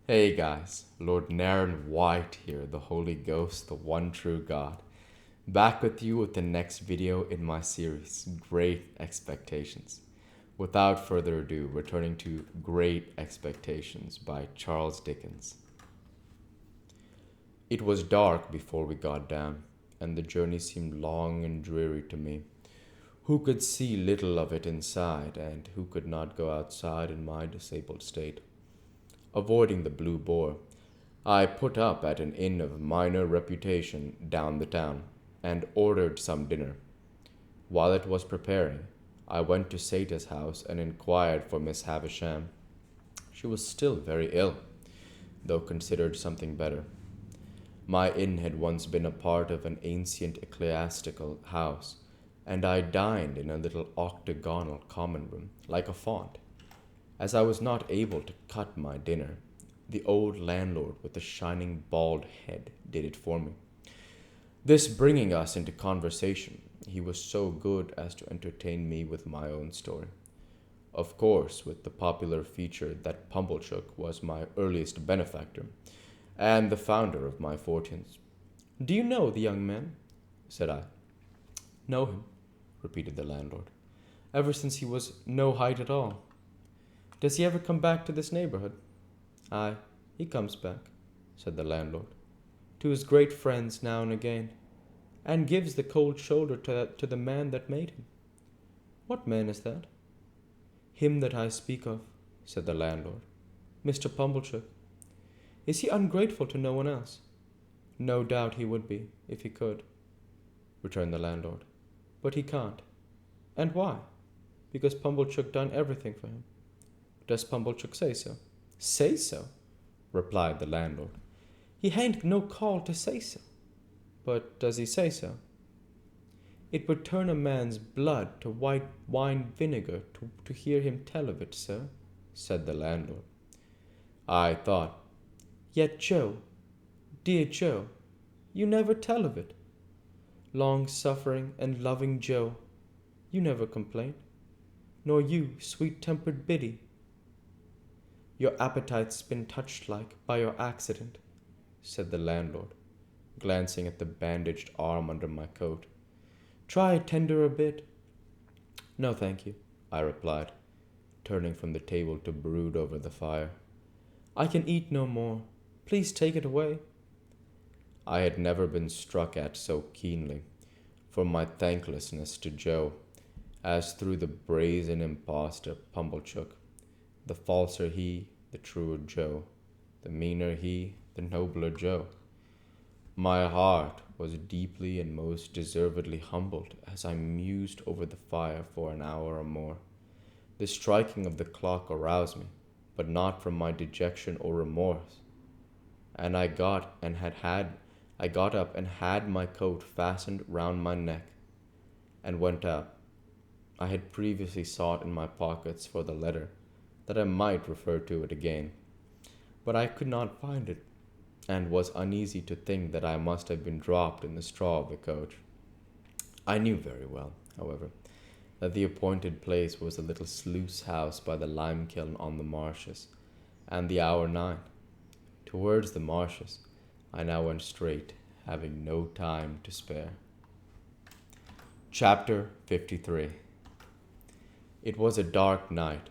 Hey guys, Lord Naren White here, the Holy Ghost, the one true God. Back with you with the next video in my series, Great Expectations. Without further ado, returning to Great Expectations by Charles Dickens. It was dark before we got down, and the journey seemed long and dreary to me, who could see little of it inside, and who could not go outside in my disabled state. Avoiding the Blue Boar, I put up at an inn of minor reputation down the town, and ordered some dinner. While it was preparing, I went to Sata's house and inquired for Miss Havisham. She was still very ill, though considered something better. My inn had once been a part of an ancient ecclesiastical house, and I dined in a little octagonal common room, like a font. As I was not able to cut my dinner, the old landlord with the shining bald head did it for me. This bringing us into conversation, he was so good as to entertain me with my own story. Of course, with the popular feature that Pumblechook was my earliest benefactor, and the founder of my fortunes. "Do you know the young man?" said I. "Know him," repeated the landlord, "ever since he was no height at all. Does he ever come back to this neighborhood?" "Aye, he comes back," said the landlord, "to his great friends now and again, and gives the cold shoulder to the man that made him." "What man is that?" "Him that I speak of," said the landlord, "Mr. Pumblechook. Is he ungrateful to no one else?" "No doubt he would be, if he could," returned the landlord, "but he can't." "And why?" "Because Pumblechook done everything for him." "Does Pumblechook say so?" "Say so?" replied the landlord. "He hain't no call to say so." "But does he say so?" "It would turn a man's blood to white wine vinegar to hear him tell of it, sir," said the landlord. I thought, "Yet, Joe, dear Joe, you never tell of it. Long-suffering and loving Joe, you never complain, nor you, sweet-tempered Biddy. Your appetite's been touched like by your accident," said the landlord, glancing at the bandaged arm under my coat. "Try tender a bit." "No, thank you," I replied, turning from the table to brood over the fire. "I can eat no more. Please take it away." I had never been struck at so keenly for my thanklessness to Joe as through the brazen impostor Pumblechook. The falser he, the truer Joe; the meaner he, the nobler Joe. My heart was deeply and most deservedly humbled as I mused over the fire for an hour or more. The striking of the clock aroused me, but not from my dejection or remorse, and I got up and had my coat fastened round my neck, and went out. I had previously sought in my pockets for the letter, that I might refer to it again, but I could not find it, and was uneasy to think that I must have been dropped in the straw of the coach. I knew very well, however, that the appointed place was the little sluice house by the lime kiln on the marshes, and the hour 9. Towards the marshes I now went straight, having no time to spare. Chapter 53. It was a dark night,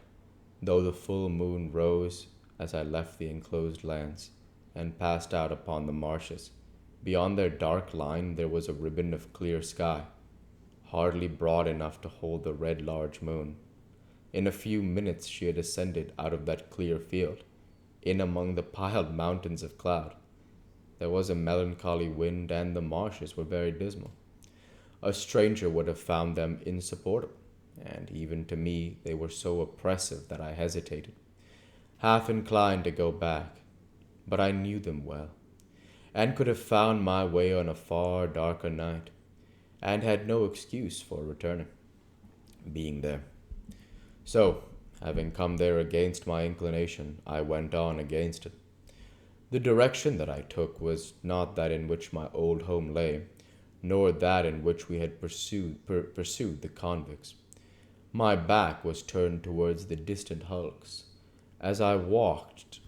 though the full moon rose as I left the enclosed lands, and passed out upon the marshes. Beyond their dark line there was a ribbon of clear sky, hardly broad enough to hold the red large moon. In a few minutes she had ascended out of that clear field, in among the piled mountains of cloud. There was a melancholy wind, and the marshes were very dismal. A stranger would have found them insupportable, and even to me they were so oppressive that I hesitated, half inclined to go back. But I knew them well, and could have found my way on a far darker night, and had no excuse for returning, being there. So, having come there against my inclination, I went on against it. The direction that I took was not that in which my old home lay, nor that in which we had pursued the convicts. My back was turned towards the distant hulks. As I walked,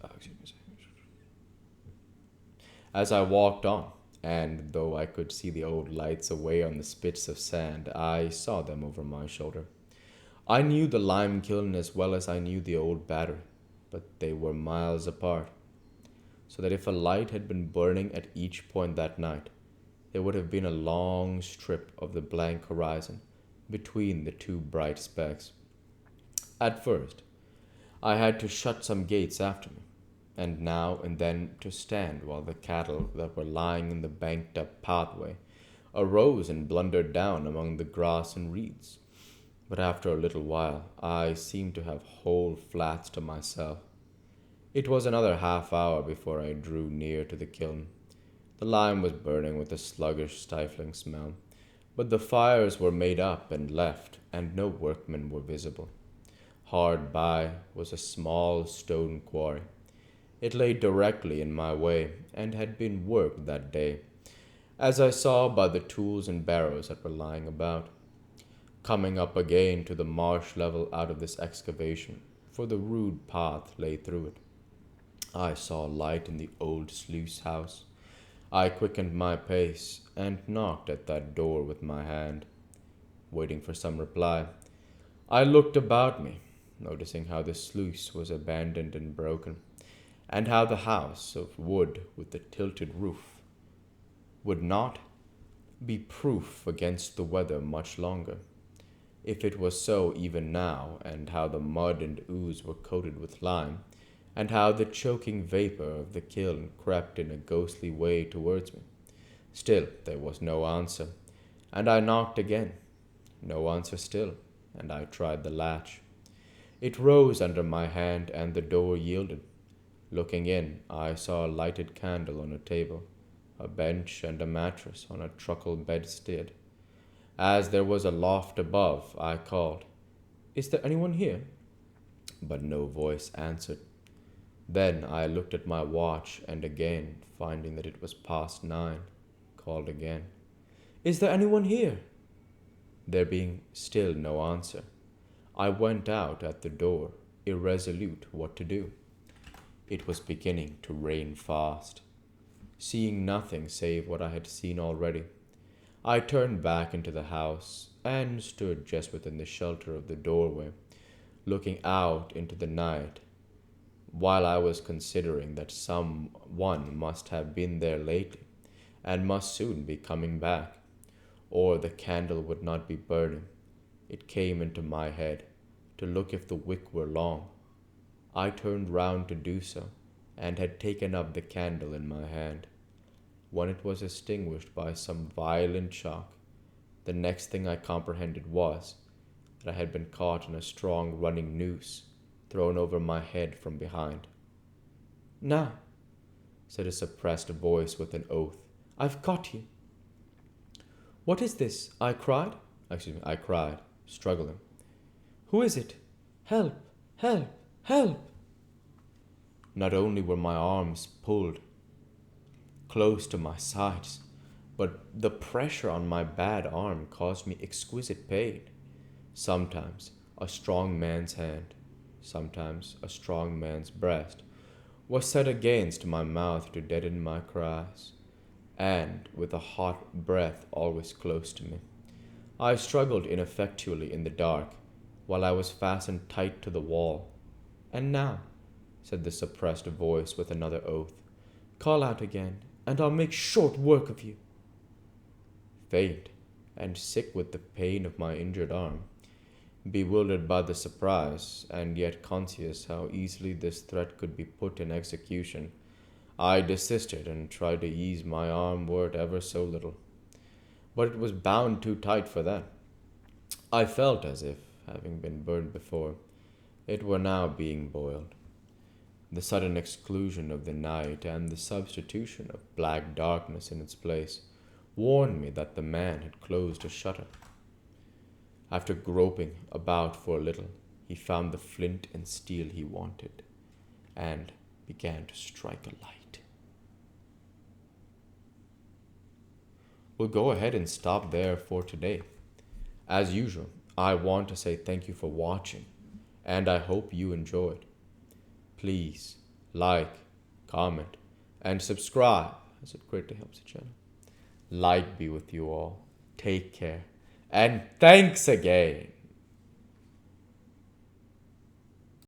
as I walked on, and though I could see the old lights away on the spits of sand, I saw them over my shoulder. I knew the lime kiln as well as I knew the old battery, but they were miles apart, so that if a light had been burning at each point that night, there would have been a long strip of the blank horizon between the two bright specks. At first, I had to shut some gates after me, and now and then to stand while the cattle that were lying in the banked up pathway arose and blundered down among the grass and reeds. But after a little while, I seemed to have whole flats to myself. It was another half hour before I drew near to the kiln. The lime was burning with a sluggish, stifling smell, but the fires were made up and left, and no workmen were visible. Hard by was a small stone quarry. It lay directly in my way, and had been worked that day, as I saw by the tools and barrows that were lying about. Coming up again to the marsh level out of this excavation, for the rude path lay through it, I saw light in the old sluice house. I quickened my pace and knocked at that door with my hand, waiting for some reply. I looked about me, noticing how the sluice was abandoned and broken, and how the house of wood with the tilted roof would not be proof against the weather much longer, if it was so even now, and how the mud and ooze were coated with lime, and how the choking vapor of the kiln crept in a ghostly way towards me. Still there was no answer, and I knocked again. No answer still, and I tried the latch. It rose under my hand, and the door yielded. Looking in, I saw a lighted candle on a table, a bench and a mattress on a truckle bedstead. As there was a loft above, I called, "Is there anyone here?" But no voice answered. Then I looked at my watch, and again, finding that it was past 9, called again, "Is there anyone here?" There being still no answer, I went out at the door, irresolute what to do. It was beginning to rain fast. Seeing nothing save what I had seen already, I turned back into the house and stood just within the shelter of the doorway, looking out into the night, while I was considering that some one must have been there lately and must soon be coming back, or the candle would not be burning. It came into my head to look if the wick were long. I turned round to do so, and had taken up the candle in my hand, when it was extinguished by some violent shock. The next thing I comprehended was that I had been caught in a strong running noose, thrown over my head from behind. "Now," said a suppressed voice with an oath, "I've got you." "What is this?" I cried, struggling. "Who is it? Help! Help! Help!" Not only were my arms pulled close to my sides, but the pressure on my bad arm caused me exquisite pain. Sometimes a strong man's hand, sometimes a strong man's breast, was set against my mouth to deaden my cries, and with a hot breath always close to me, I struggled ineffectually in the dark, while I was fastened tight to the wall. "And now," said the suppressed voice with another oath, "call out again, and I'll make short work of you." Faint and sick with the pain of my injured arm, bewildered by the surprise, and yet conscious how easily this threat could be put in execution, I desisted and tried to ease my arm were it ever so little. But it was bound too tight for that. I felt as if, having been burned before, it were now being boiled. The sudden exclusion of the night and the substitution of black darkness in its place warned me that the man had closed a shutter. After groping about for a little, he found the flint and steel he wanted, and began to strike a light. We'll go ahead and stop there for today. As usual, I want to say thank you for watching, and I hope you enjoyed. Please like, comment, and subscribe Is it great to help each other? Light be with you all. Take care. And thanks again.